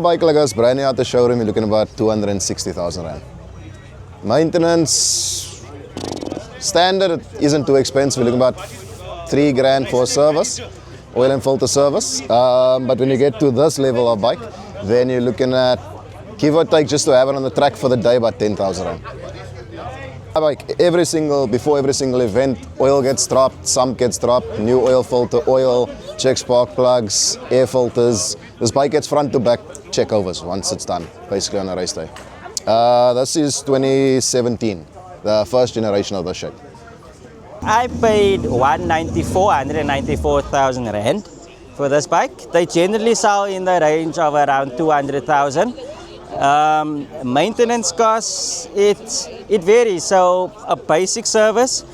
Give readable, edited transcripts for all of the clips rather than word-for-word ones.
Bike like us, brand new at the showroom, you're looking about 260,000 Rand. Maintenance, standard, it isn't too expensive. We're looking about 3 grand for service, oil and filter service. But when you get to this level of bike, then you're looking at, give or take, just to have it on the track for the day, about 10,000 Rand. Bike, before every single event, oil gets dropped, sump gets dropped, new oil filter, oil, check spark plugs, air filters. This bike gets front to back checkovers once it's done, basically on a race day. This is 2017, the first generation of the shape. I paid 194,000 Rand for this bike. They generally sell in the range of around 200,000. Maintenance costs, it varies. So a basic service,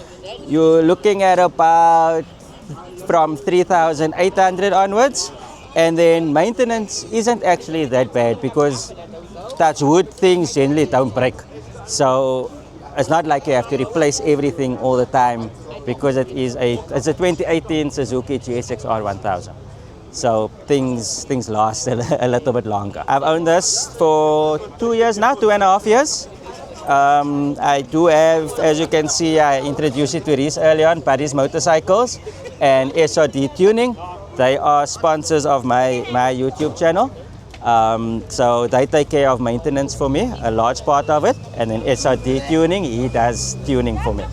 you're looking at about from 3,800 onwards. And then maintenance isn't actually that bad because touch wood, things generally don't break. So it's not like you have to replace everything all the time because it's a 2018 Suzuki GSX-R 1000. So things last a little bit longer. I've owned this for 2 years now, 2.5 years. I do have, as you can see, I introduced it to Reese early on, Buddy's Motorcycles and SRD Tuning. They are sponsors of my YouTube channel. So they take care of maintenance for me, a large part of it. And then SRD Tuning, he does tuning for me.